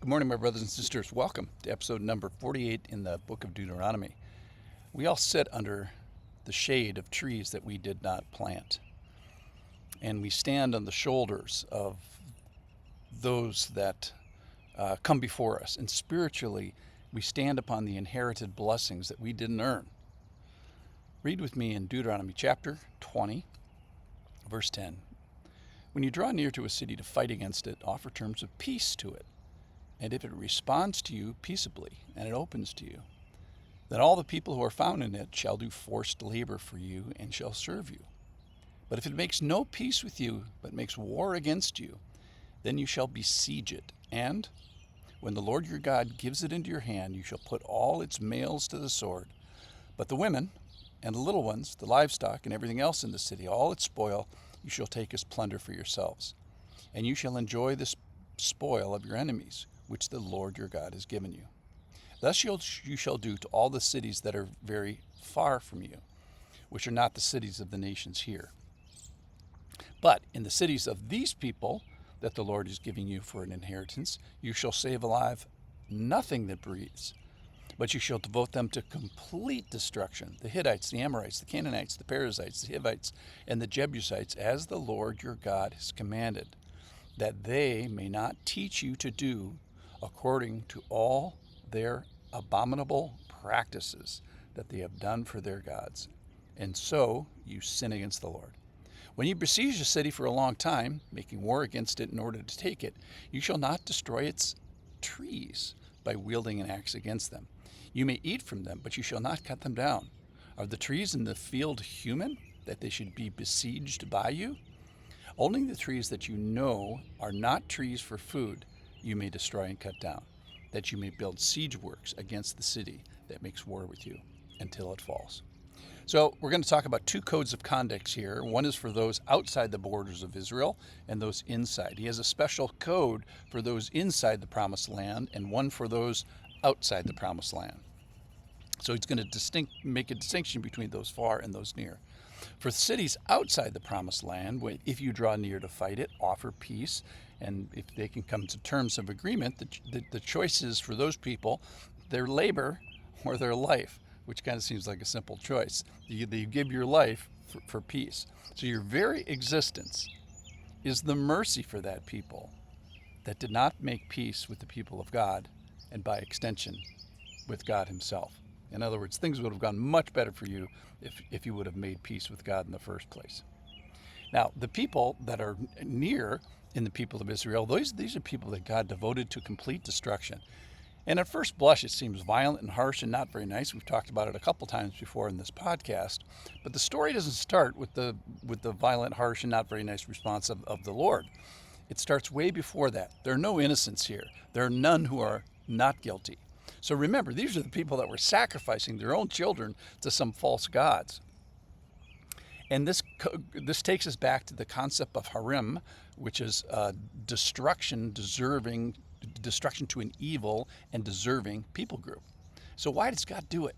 Good morning, my brothers and sisters. Welcome to episode number 48 in the book of Deuteronomy. We all sit under the shade of trees that we did not plant, and we stand on the shoulders of those that come before us. And spiritually, we stand upon the inherited blessings that we didn't earn. Read with me in Deuteronomy chapter 20, verse 10. When you draw near to a city to fight against it, offer terms of peace to it. And if it responds to you peaceably, and it opens to you, then all the people who are found in it shall do forced labor for you and shall serve you. But if it makes no peace with you, but makes war against you, then you shall besiege it. And when the Lord your God gives it into your hand, you shall put all its males to the sword. But the women and the little ones, the livestock and everything else in the city, all its spoil, you shall take as plunder for yourselves. And you shall enjoy the spoil of your enemies, which the Lord your God has given you. Thus you shall do to all the cities that are very far from you, which are not the cities of the nations here. But in the cities of these people that the Lord is giving you for an inheritance, you shall save alive nothing that breathes, but you shall devote them to complete destruction, the Hittites, the Amorites, the Canaanites, the Perizzites, the Hivites, and the Jebusites, as the Lord your God has commanded, that they may not teach you to do according to all their abominable practices that they have done for their gods. And so you sin against the Lord. When you besiege a city for a long time, making war against it in order to take it, you shall not destroy its trees by wielding an axe against them. You may eat from them, but you shall not cut them down. Are the trees in the field human, that they should be besieged by you? Only the trees that you know are not trees for food you may destroy and cut down, that you may build siege works against the city that makes war with you until it falls. So we're going to talk about two codes of conduct here. One is for those outside the borders of Israel and those inside. He has a special code for those inside the promised land and one for those outside the promised land. So he's going to make a distinction between those far and those near. For cities outside the promised land, if you draw near to fight it, offer peace, and if they can come to terms of agreement, the choice is for those people, their labor or their life, which kind of seems like a simple choice. You give your life for peace. So your very existence is the mercy for that people that did not make peace with the people of God, and by extension, with God himself. In other words, things would have gone much better for you if you would have made peace with God in the first place. Now, the people that are near in the people of Israel, these are people that God devoted to complete destruction. And at first blush, it seems violent and harsh and not very nice. We've talked about it a couple times before in this podcast. But the story doesn't start with the violent, harsh, and not very nice response of the Lord. It starts way before that. There are no innocents here. There are none who are not guilty. So remember, these are the people that were sacrificing their own children to some false gods. And this takes us back to the concept of harem, which is destruction to an evil and deserving people group. So why does God do it?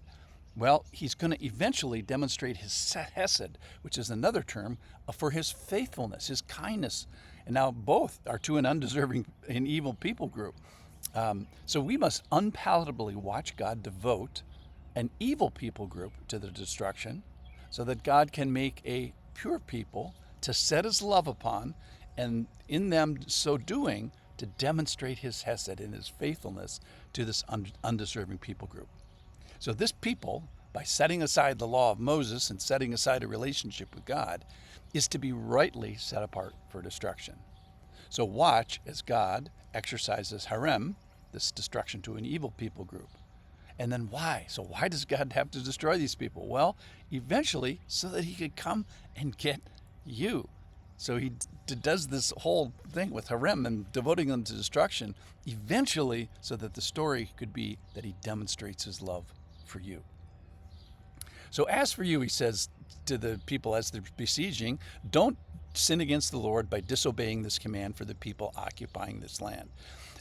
Well, he's going to eventually demonstrate his hesed, which is another term for his faithfulness, his kindness. And now both are to an undeserving and evil people group. So we must unpalatably watch God devote an evil people group to the destruction so that God can make a pure people to set his love upon, and in them so doing to demonstrate his hesed and his faithfulness to this undeserving people group. So this people, by setting aside the law of Moses and setting aside a relationship with God, is to be rightly set apart for destruction. So watch as God exercises harem, this destruction to an evil people group. And then why? So why does God have to destroy these people? Well, eventually, so that he could come and get you. So he does this whole thing with harem and devoting them to destruction, eventually so that the story could be that he demonstrates his love for you. So as for you, he says to the people as they're besieging, don't sin against the Lord by disobeying this command for the people occupying this land.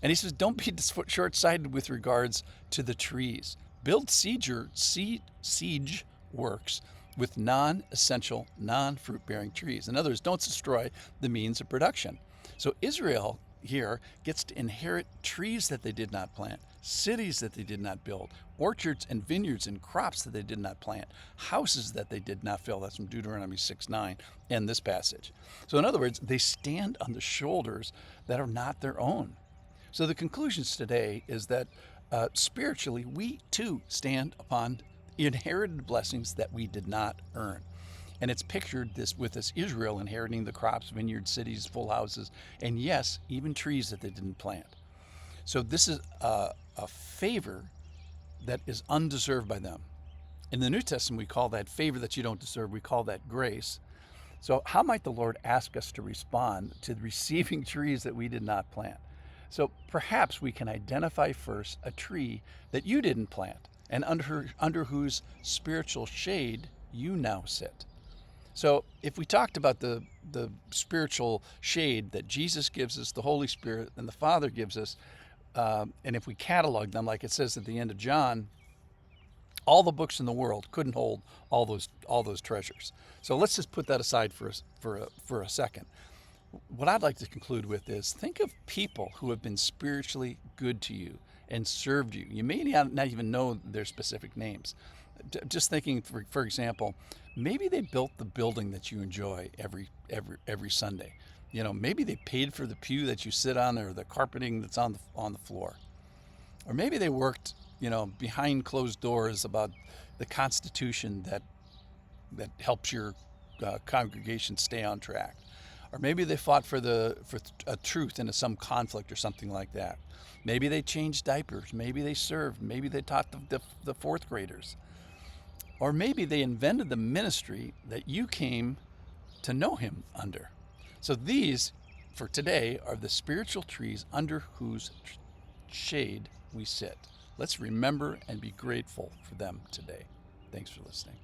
And he says, don't be short-sighted with regards to the trees. Build siege works with non-fruit-bearing trees. In other words, don't destroy the means of production. So Israel here gets to inherit trees that they did not plant, cities that they did not build, orchards and vineyards and crops that they did not plant, houses that they did not fill. That's from Deuteronomy 6:9 and this passage. So in other words, they stand on the shoulders that are not their own. So the conclusions today is that spiritually, we too stand upon inherited blessings that we did not earn. And it's pictured this with this Israel inheriting the crops, vineyards, cities, full houses, and yes, even trees that they didn't plant. So this is a favor that is undeserved by them. In the New Testament, we call that favor that you don't deserve, we call that grace. So how might the Lord ask us to respond to receiving trees that we did not plant? So perhaps we can identify first a tree that you didn't plant and under whose spiritual shade you now sit. So if we talked about the spiritual shade that Jesus gives us, the Holy Spirit and the Father gives us, and if we catalog them like it says at the end of John, all the books in the world couldn't hold all those treasures. So let's just put that aside for a second. What I'd like to conclude with is think of people who have been spiritually good to you and served you. You may not even know their specific names. Just thinking, for example, maybe they built the building that you enjoy every Sunday. You know, maybe they paid for the pew that you sit on or the carpeting that's on the floor. Or maybe they worked, behind closed doors about the Constitution that helps your congregation stay on track. Or maybe they fought for a truth in some conflict or something like that. Maybe they changed diapers. Maybe they served. Maybe they taught the fourth graders. Or maybe they invented the ministry that you came to know him under. So these, for today, are the spiritual trees under whose shade we sit. Let's remember and be grateful for them today. Thanks for listening.